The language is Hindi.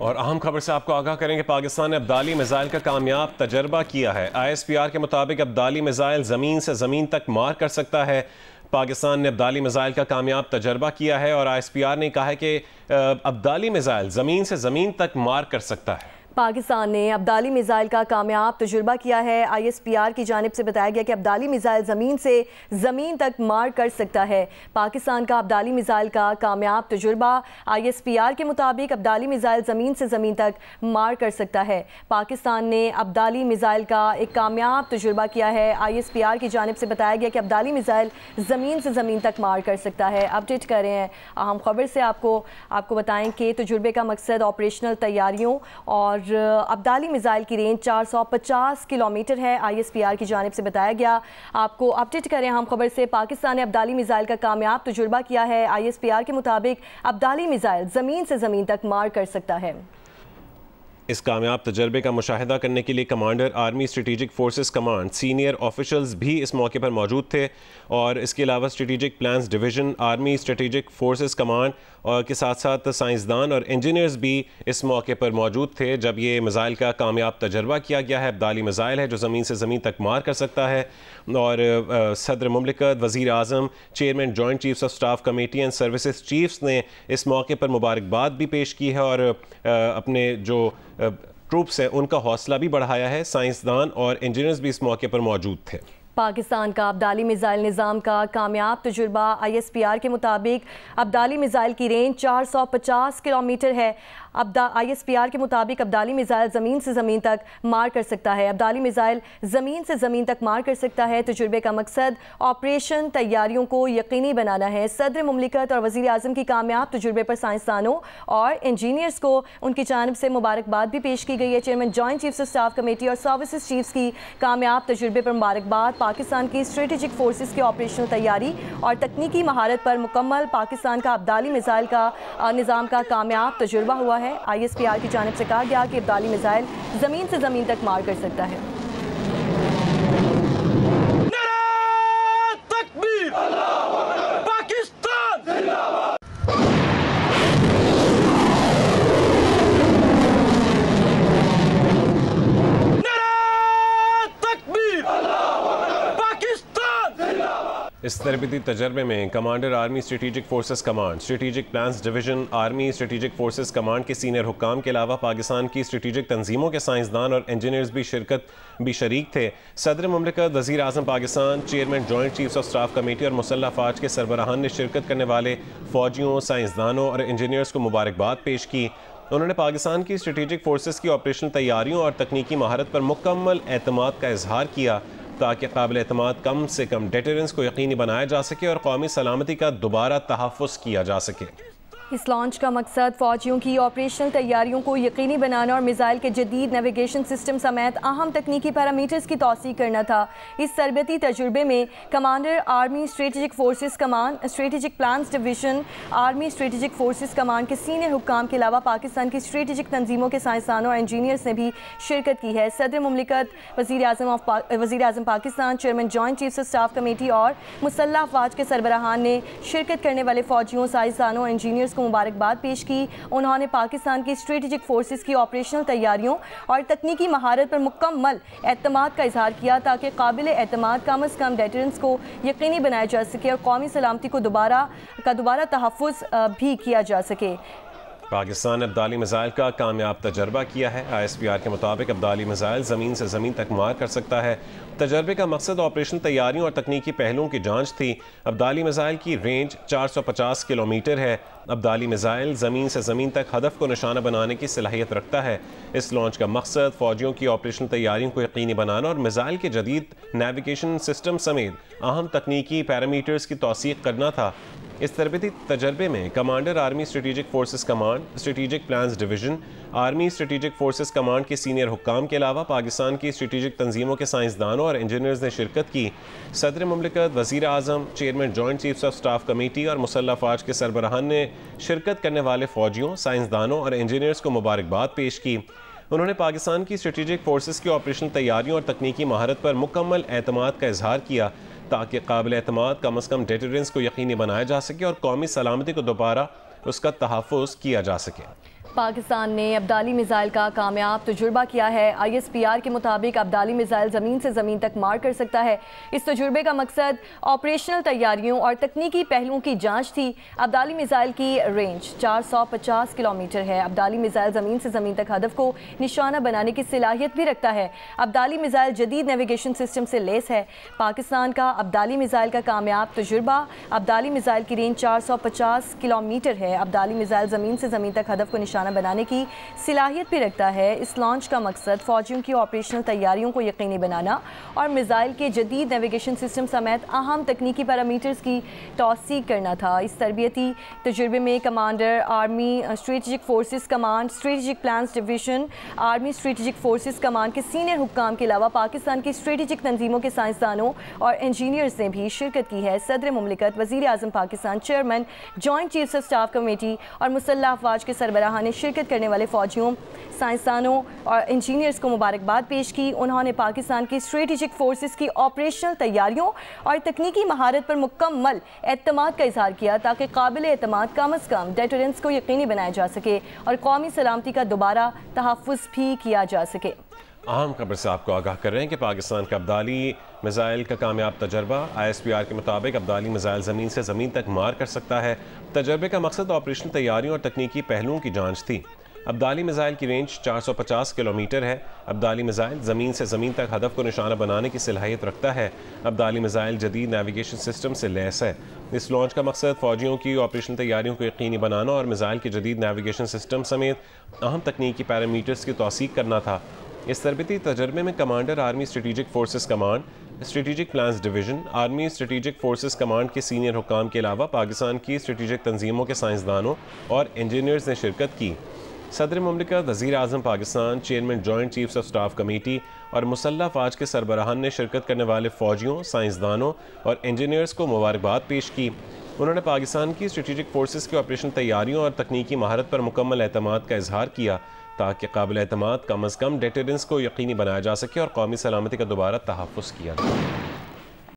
और अहम खबर से आपको आगाह करेंगे, पाकिस्तान ने अब्दाली मिसाइल का कामयाब तजर्बा किया है। ISPR के मुताबिक अब्दाली मिसाइल ज़मीन से ज़मीन तक मार कर सकता है। पाकिस्तान ने अब्दाली मिसाइल का कामयाब तजर्बा किया है और ISPR ने कहा है कि अब्दाली मिसाइल ज़मीन से ज़मीन तक मार कर सकता है। पाकिस्तान ने अब्दाली मिसाइल का कामयाब तजुर्बा किया है। ISPR की जानिब से बताया गया कि अब्दाली मिसाइल ज़मीन से ज़मीन तक मार कर सकता है। पाकिस्तान का अब्दाली मिसाइल का कामयाब तजुर्बा, ISPR के मुताबिक अब्दाली मिसाइल ज़मीन से ज़मीन तक मार कर सकता है। पाकिस्तान ने अब्दाली मिसाइल का एक कामयाब तजुर्बा किया है। ISPR की जानिब से बताया गया कि अब्दाली मिसाइल ज़मीन से ज़मीन तक मार कर सकता है। अपडेट कर रहे हैं अहम खबर से आपको बताएं कि तजुर्बे का मकसद ऑपरेशनल तैयारियों और अब्दाली मिसाइल की रेंज 450 किलोमीटर है। ISPR की जानिब से बताया गया। आपको अपडेट करें हम खबर से, पाकिस्तान ने अब्दाली मिसाइल का कामयाब तजुर्बा किया है। ISPR के मुताबिक अब्दाली मिसाइल ज़मीन से ज़मीन तक मार कर सकता है। इस कामयाब तजर्बे का मुशाहिदा करने के लिए commander army strategic forces command, senior officials भी इस मौके पर मौजूद थे और इसके अलावा strategic plans division, army strategic forces command और के साथ साथ साइंसदान और इंजीनियर्स भी इस मौके पर मौजूद थे जब ये मिसाइल का कामयाब तजर्बा किया गया है। अब्दाली मिसाइल है जो ज़मीन से ज़मीन तक मार कर सकता है और सदर मुमलिकत, वज़ीर आज़म, chairman joint chiefs of staff committee and services chiefs ने इस मौके पर मुबारकबाद भी पेश की है और अपने जो ट्रूप्स हैं उनका हौसला भी बढ़ाया है। साइंसदान और इंजीनियर्स भी इस मौके पर मौजूद थे। पाकिस्तान का अब्दाली मिसाइल निज़ाम का कामयाब तजुर्बा, ISPR के मुताबिक अब्दाली मिसाइल की रेंज 450 किलोमीटर है। ISPR के मुताबिक अब्दाली मिसाइल ज़मीन से ज़मीन तक मार कर सकता है। अब्दाली मिसाइल ज़मीन से ज़मीन तक मार कर सकता है। तजुर्बे का मकसद ऑपरेशन तैयारियों को यकीनी बनाना है। सदर मुमलिकत और वज़ीर आज़म की कामयाब तजुर्बे पर साइंसदानों और इंजीनियर्स को उनकी जानिब से मुबारकबाद भी पेश की गई है। Chairman joint chiefs of staff committee और सर्विसेज चीफ्स की कामयाब तजुर्बे पर मुबारकबाद। पाकिस्तान की स्ट्रेटेजिक फोर्सेस की ऑपरेशनल तैयारी और तकनीकी महारत पर मुकम्मल पाकिस्तान का अब्दाली मिसाइल का निज़ाम का कामयाब तजुर्बा हुआ है। ISPR की जानिब से कहा गया कि अब्दाली मिसाइल ज़मीन से ज़मीन तक मार कर सकता है। इस तरबती तजर्बे में commander army strategic forces command, strategic plans division, army strategic forces command के सीनियर हुक्काम के अलावा पाकिस्तान की स्ट्रेटेजिक तंजीमों के साइंसदान और इंजीनियर्स भी शरीक थे। सदर मुमलिकत, वज़ीर आज़म Pakistan, chairman joint chiefs of staff committee और मुसल्लह अफवाज के सरबराहान ने शिरकत करने वाले फ़ौजियों, साइंसदानों और इंजीनियर्स को मुबारकबाद पेश की। उन्होंने पाकिस्तान की स्ट्रेटेजिक फोर्सेस की ऑपरेशनल तैयारियों और तकनीकी महारत पर मुकम्मल एतमाद का इजहार किया ताकि काबिल एतमाद कम से कम डेटरेंस को यकीनी बनाया जा सके और कौमी सलामती का दोबारा तहफ़्फ़ुज़ किया जा सके। इस लॉन्च का मकसद फ़ौजियों की ऑपरेशनल तैयारियों को यकीनी बनाना और मिसाइल के जदीद नेविगेशन सिस्टम समेत अहम तकनीकी पैरामीटर्स की तौसीक़ करना था। इस तरबती तजुर्बे में commander army strategic forces command, strategic plans division, army strategic forces command के सीनियर हुक्काम के अलावा पाकिस्तान की स्ट्रेटेजिक तंजीमों के साइंसदानों और इंजीनियर्स ने भी शिरकत की है। सदर मुमलिकत, वज़ीर आज़म Pakistan, chairman joint chiefs of staff committee और मुसल्लह अफवाज के सरबराहान ने शिरकत करने वाले फ़ौजियों, साइंसदानों और इंजीनियर्स को मुबारकबाद पेश की। उन्होंने पाकिस्तान की स्ट्रेटेजिक फोर्सेस की ऑपरेशनल तैयारियों और तकनीकी महारत पर मुकम्मल एतमाद का इजहार किया ताकि काबिल एतमाद कम अज़ कम डेटरेंस को यकीनी बनाया जा सके और कौमी सलामती को दोबारा तहफ़्फ़ुज़ भी किया जा सके। पाकिस्तान ने अब्दाली मिसाइल का कामयाब तजर्बा किया है। ISPR के मुताबिक अब्दाली मिसाइल ज़मीन से ज़मीन तक मार कर सकता है। तजर्बे का मकसद ऑपरेशनल तैयारियों और तकनीकी पहलुओं की जांच थी। अब्दाली मिसाइल की रेंज 450 किलोमीटर है। अब्दाली मिसाइल ज़मीन से ज़मीन तक हदफ को निशाना बनाने की सलाहियत रखता है। इस लॉन्च का मकसद फ़ौजियों की ऑपरेशनल तैयारियों को यकीनी बनाना और मिसाइल के जदीद नेविगेशन सिस्टम समेत अहम तकनीकी पैरामीटर्स की तौसीक़ करना था। इस तरबती तजर्बे में commander army strategic forces command, strategic plans division, army strategic forces command के सीनियर हुक्काम के अलावा पाकिस्तान की स्ट्रेटेजिक तंजीमों के साइंसदानों और इंजीनियर्स ने शिरकत की। सदर मुमलिकत, वज़ीर आज़म, chairman joint chiefs of staff committee और मुसल्लह अफवाज के सरबराहान ने शिरकत करने वाले फ़ौजियों, साइंसदानों और इंजीनियर्स को मुबारकबाद पेश की। उन्होंने पाकिस्तान की स्ट्रेटेजिक फोर्सेस की ऑपरेशनल तैयारियों और तकनीकी महारत पर मुकम्मल एतमाद का इजहार किया ताकि काबिल एतमाद कम अज़ कम डेटरेंस को यकीनी बनाया जा सके और कौमी सलामती को दोबारा उसका तहफ़्फ़ुज़ किया जा सके। पाकिस्तान ने अब्दाली मिसाइल का कामयाब तजुर्बा किया है। ISPR के मुताबिक अब्दाली मिसाइल ज़मीन से ज़मीन तक मार कर सकता है। इस तजुर्बे का मकसद ऑपरेशनल तैयारियों और तकनीकी पहलुओं की जांच थी। अब्दाली मिसाइल की रेंज 450 किलोमीटर है। अब्दाली मिसाइल ज़मीन से ज़मीन तक हदफ को निशाना बनाने की सलाहियत भी रखता है। अब्दाली मिसाइल जदीद नेविगेशन सिस्टम से लैस है। पाकिस्तान का अब्दाली मिसाइल का कामयाब तजुर्बा। अब्दाली मिसाइल की रेंज 450 किलोमीटर है। अब्दाली मिसाइल ज़मीन से ज़मीन तक हदफ को निशाना बनाने की सलाहियत भी रखता है। इस लॉन्च का मकसद फौजियों की ऑपरेशनल तैयारियों को यकीनी बनाना और मिसाइल के जदीद नेविगेशन सिस्टम समेत अहम तकनीकी पैरामीटर्स की तौसीक करना था। इस तरबियती तजुर्बे में commander army strategic forces command, strategic plans division, army strategic forces command के सीनियर हुक्काम के अलावा पाकिस्तान की स्ट्रेटजिक तंजीमों के साइंसदानों और इंजीनियर्स ने भी शिरकत की है। सदर मुमलिकत, वज़ीर आज़म Pakistan, chairman joint chiefs of staff committee और मुसल्लह अफवाज के सरबराह ने शिरकत करने वाले फौजियों, साइंसदानों और इंजीनियर्स को मुबारकबाद पेश की। उन्होंने पाकिस्तान की स्ट्रेटजिक फोर्सेस की ऑपरेशनल तैयारियों और तकनीकी महारत पर मुकम्मल एतमाद का इजहार किया ताकि काबिल एतमाद कम अज़ कम डेटरेंस को यकीनी बनाया जा सके और कौमी सलामती का दोबारा तहफ़्फ़ुज़ भी किया जा सके। अहम खबर से आपको आगाह कर रहे हैं कि पाकिस्तान का अब्दाली मिसाइल का कामयाब तजर्बा। ISPR के मुताबिक अब्दाली मिसाइल ज़मीन से ज़मीन तक मार कर सकता है। तजर्बे का मकसद ऑपरेशनल तैयारियों और तकनीकी पहलुओं की जांच थी। अब्दाली मिसाइल की रेंज 450 किलोमीटर है। अब्दाली मिसाइल ज़मीन से ज़मीन तक हदफ को निशाना बनाने की सलाहियत रखता है। अब्दाली मिसाइल जदीद नेविगेशन सिस्टम से लैस है। इस लॉन्च का मकसद फौजियों की ऑपरेशन तैयारियों को यकीनी बनाना और मिसाइल के जदीद नेविगेशन सिस्टम समेत अहम तकनीकी पैरामीटर्स की तौसीक करना था। इस तरबती तजर्बे में commander army strategic forces command, strategic plans division, army strategic forces command के सीनियर हुक्काम के अलावा पाकिस्तान की स्ट्रेटजिक तंजीमों के साइंसदानों और इंजीनियर्स ने शिरकत की। सदर मुमलिकत, वज़ीर आज़म Pakistan, chairman joint chiefs of staff committee और मुसल्लह अफवाज के सरबराहान ने शिरकत करने वाले फौजियों, साइंसदानों और इंजीनियर्स को मुबारकबाद पेश की। उन्होंने पाकिस्तान की स्ट्रेटजिक फोर्सेस की ऑपरेशन तैयारियों और तकनीकी महारत पर मुकम्मल एतमाद का इजहार किया ताकि काबिल एतमाद कम अज़ कम डेटरेंस को यकीनी बनाया जा सके और कौमी सलामती का दोबारा तहफ़्फ़ुज़ किया जाए।